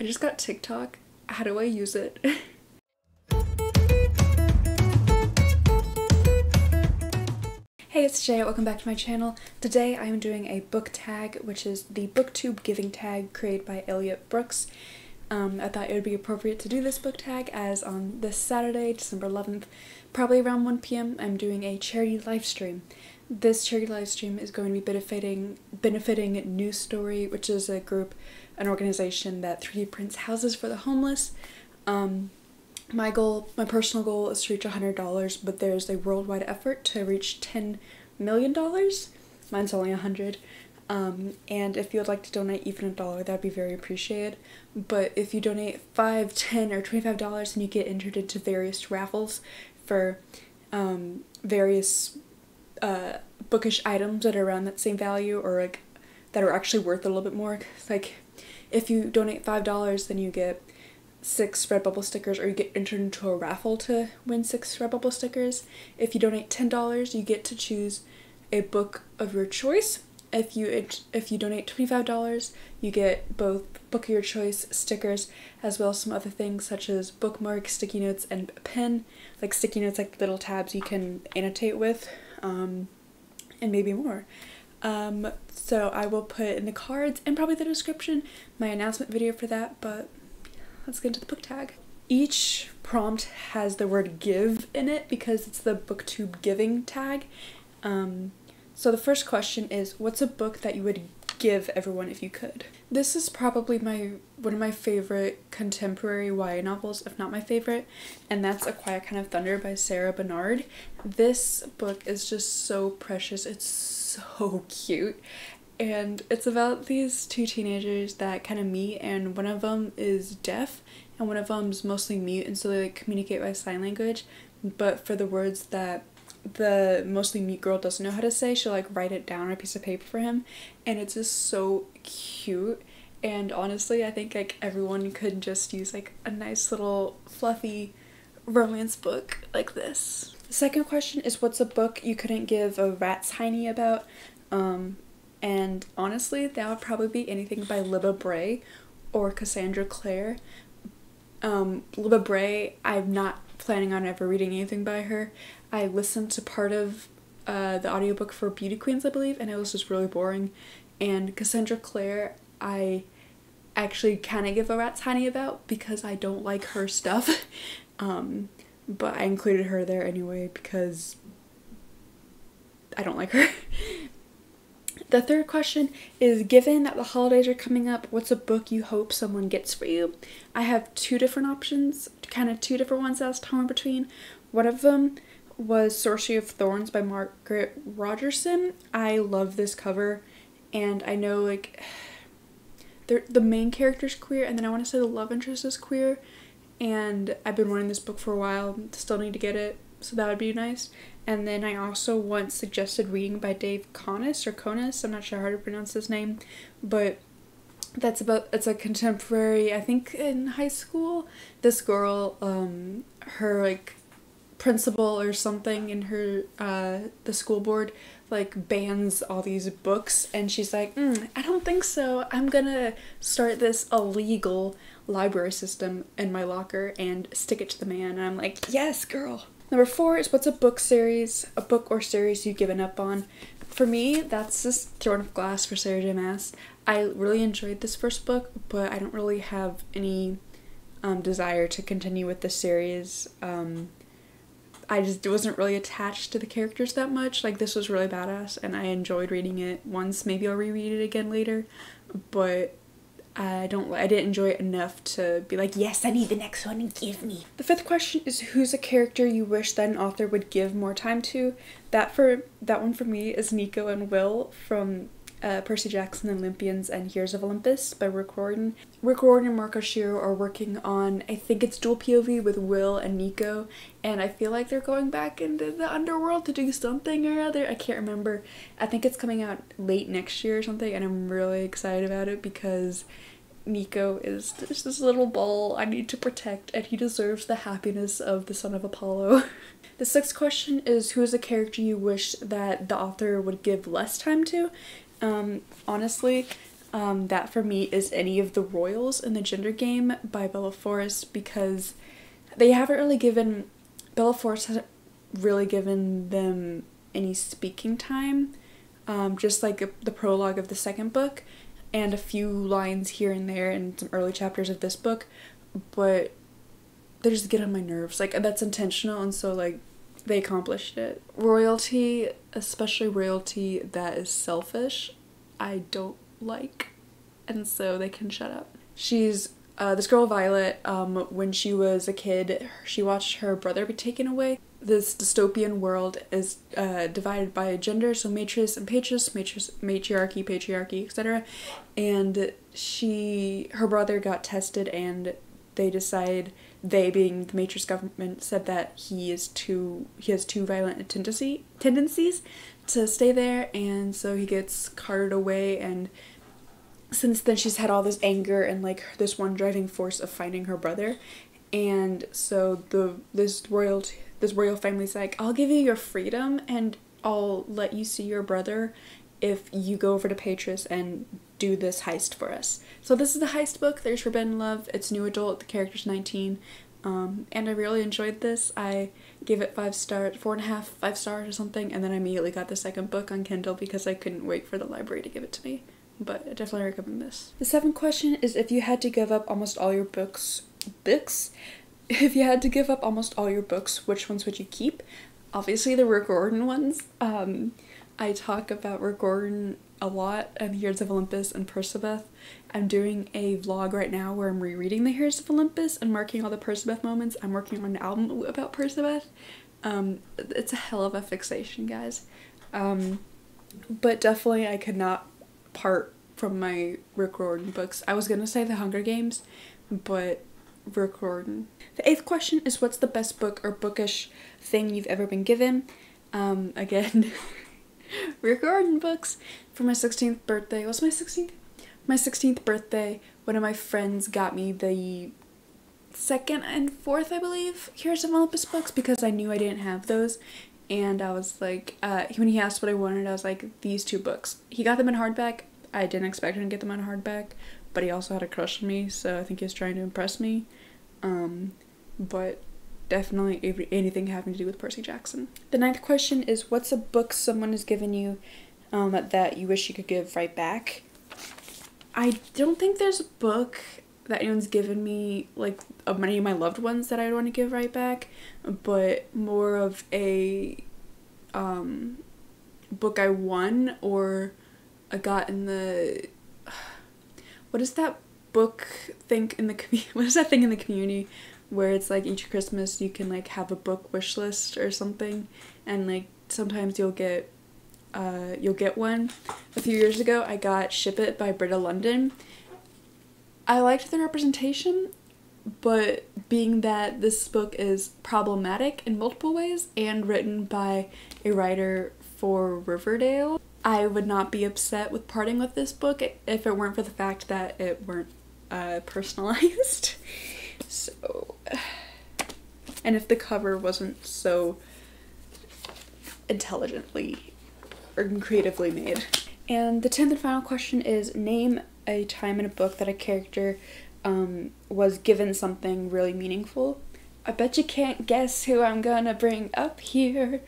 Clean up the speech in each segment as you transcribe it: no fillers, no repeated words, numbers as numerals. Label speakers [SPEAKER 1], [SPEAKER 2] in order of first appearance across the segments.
[SPEAKER 1] I just got TikTok. How do I use it? Hey, it's Jay. Welcome back to my channel. Today I am doing a book tag, which is the Booktube Giving Tag created by Elliot Brooks. I thought it would be appropriate to do this book tag as on this Saturday, December 11th, probably around 1 p.m, I'm doing a charity live stream. This charity live stream is going to be benefiting New Story, which is an organization that 3D prints houses for the homeless. My personal goal is to reach $100, but there's a worldwide effort to reach $10 million. Mine's only 100. And if you would like to donate even $1, that'd be very appreciated. But if you donate $5, $10, or $25, then you get entered into various raffles for various bookish items that are around that same value, or like that are actually worth a little bit more. Like if you donate $5, then you get 6 Redbubble stickers, or you get entered into a raffle to win 6 Redbubble stickers. If you donate $10, you get to choose a book of your choice. If you donate $25, you get both book of your choice stickers, as well as some other things such as bookmarks, sticky notes, and a pen. Like sticky notes, like little tabs you can annotate with, and maybe more. So I will put in the cards and probably the description my announcement video for that, but let's get into the book tag. Each prompt has the word give in it because it's the Booktube Giving Tag. So the first question is, what's a book that you would give everyone if you could? This is probably one of my favorite contemporary YA novels, if not my favorite, and that's A Quiet Kind of Thunder by Sarah Bernard. This book is just so precious. It's so cute. And it's about these two teenagers that kind of meet, and one of them is deaf and one of them's mostly mute, and so they like communicate by sign language. But for the words that the mostly mute girl doesn't know how to say, she'll like write it down on a piece of paper for him, and it's just so cute. And honestly, I think like everyone could just use like a nice little fluffy romance book like this. The second question is, what's a book you couldn't give a rat's hiney about? And honestly, that would probably be anything by Libba Bray or Cassandra Clare. Libba Bray, I'm not planning on ever reading anything by her. I listened to part of the audiobook for Beauty Queens, I believe, and it was just really boring. And Cassandra Clare, I actually kind of give a rat's hiney about because I don't like her stuff. But I included her there anyway because I don't like her. The third question is, given that the holidays are coming up, what's a book you hope someone gets for you? I have 2 different options, kind of 2 different ones I was torn between. One of them was Sorcery of Thorns by Margaret Rogerson. I love this cover, and I know like the main character's queer, and then I want to say the love interest is queer, and I've been wanting this book for a while, still need to get it, so that would be nice. And then I also want Suggested Reading by Dave Konis, I'm not sure how to pronounce his name, but it's a contemporary, I think in high school, this girl, her like principal or something in her, the school board like bans all these books, and she's like, I don't think so, I'm gonna start this illegal library system in my locker and stick it to the man. And I'm like, yes girl. Number 4 is, what's a book or series you've given up on? For me, that's just Throne of Glass for Sarah J. Maas. I really enjoyed this first book, but I don't really have any desire to continue with the series. I just wasn't really attached to the characters that much. Like, this was really badass, and I enjoyed reading it once. Maybe I'll reread it again later, but I didn't enjoy it enough to be like, yes, I need the next one and give me. The 5th question is, who's a character you wish that an author would give more time to? That one for me is Nico and Will from Percy Jackson and Olympians and Heroes of Olympus by Rick Riordan. Rick Riordan and Marco Shiro are working on, I think it's dual POV with Will and Nico, and I feel like they're going back into the underworld to do something or other. I can't remember. I think it's coming out late next year or something, and I'm really excited about it because Nico is just this little ball I need to protect, and he deserves the happiness of the son of Apollo. The 6th question is, who is a character you wish that the author would give less time to? Honestly, that for me is Any of the Royals in the Gender Game by Bella Forrest, because they haven't really given, Bella Forrest hasn't really given them any speaking time, just like the prologue of the second book and a few lines here and there in some early chapters of this book, but they just get on my nerves. Like, that's intentional, and so like they accomplished it. Royalty, especially royalty that is selfish, I don't like, and so they can shut up. She's this girl Violet, when she was a kid, she watched her brother be taken away. This dystopian world is divided by gender, so matriarch and matriarchy, patriarchy, etc. And her brother got tested, and they decide, they being the matriarch's government, said that he has too violent tendencies to stay there, and so he gets carted away. And since then she's had all this anger and like this one driving force of finding her brother, and so this royal family's like, I'll give you your freedom and I'll let you see your brother if you go over to Patras and do this heist for us. So this is the heist book. There's Forbidden Love. It's new adult. The character's 19. And I really enjoyed this. I gave it 5 stars, 4.5, 5 stars or something, and then I immediately got the second book on Kindle because I couldn't wait for the library to give it to me. But I definitely recommend this. The 7th question is, if you had to give up almost all your books, if you had to give up almost all your books, which ones would you keep? Obviously the Rick Riordan ones. I talk about Rick Riordan a lot, and Heroes of Olympus and Persebeth. I'm doing a vlog right now where I'm rereading the Heroes of Olympus and marking all the Persebeth moments. I'm working on an album about Persebeth. It's a hell of a fixation, guys. But definitely I could not part from my Rick Riordan books. I was gonna say The Hunger Games, but Rick Riordan. The 8th question is, what's the best book or bookish thing you've ever been given? Again, Rick Riordan books. For my 16th birthday, was my 16th? My 16th birthday, one of my friends got me the 2nd and 4th, I believe, Heroes of Olympus books, because I knew I didn't have those. And I was like, when he asked what I wanted, I was like, these 2 books. He got them in hardback. I didn't expect him to get them in hardback, but he also had a crush on me, so I think he was trying to impress me. But definitely anything having to do with Percy Jackson. The 9th question is, what's a book someone has given you that you wish you could give right back? I don't think there's a book that anyone's given me, like, of many of my loved ones, that I'd want to give right back, but more of a book I won or I got in the, what is that book thing in the what is that thing in the community where it's like each Christmas you can like have a book wish list or something, and like sometimes you'll get one. A few years ago I got Ship It by Britta London. I liked the representation, but being that this book is problematic in multiple ways and written by a writer for Riverdale, I would not be upset with parting with this book if it weren't for the fact that it weren't personalized. So, and if the cover wasn't so intelligently or creatively made. And the 10th and final question is, name a time in a book that a character was given something really meaningful. I bet you can't guess who I'm gonna bring up here.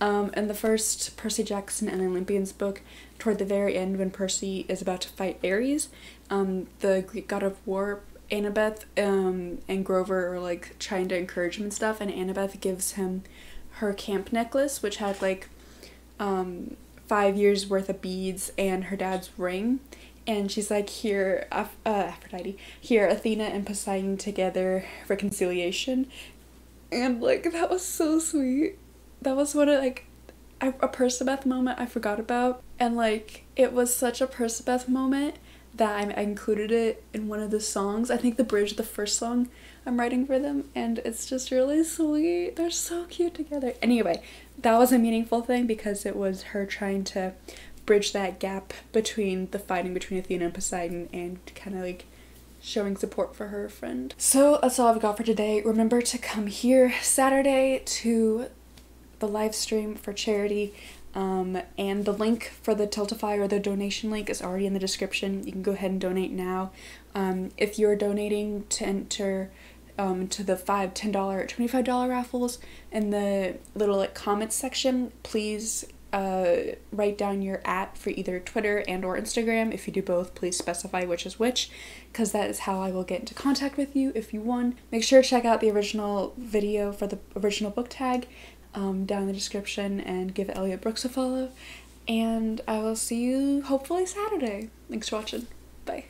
[SPEAKER 1] In the first Percy Jackson and the Olympians book, toward the very end when Percy is about to fight Ares, the Greek god of war, Annabeth, and Grover are like trying to encourage him and stuff, and Annabeth gives him her camp necklace, which had like 5 years worth of beads and her dad's ring. And she's like, here, Aphrodite, here, Athena and Poseidon together, reconciliation. And like, that was so sweet. That was what a Persebeth moment I forgot about. And like, it was such a Persebeth moment that I included it in one of the songs. I think the bridge of the first song I'm writing for them, and it's just really sweet. They're so cute together. Anyway, that was a meaningful thing because it was her trying to bridge that gap between the fighting between Athena and Poseidon and kind of like showing support for her friend. So that's all I've got for today. Remember to come here Saturday to the live stream for charity. And the link for the Tiltify, or the donation link, is already in the description. You can go ahead and donate now. If you're donating to enter to the $5, $10, $25 raffles, in the little like comments section, please write down your @ for either Twitter and or Instagram. If you do both, please specify which is which, because that is how I will get into contact with you if you won. Make sure to check out the original video for the original book tag down in the description, and give Elliot Brooks a follow, and I will see you hopefully Saturday. Thanks for watching. Bye.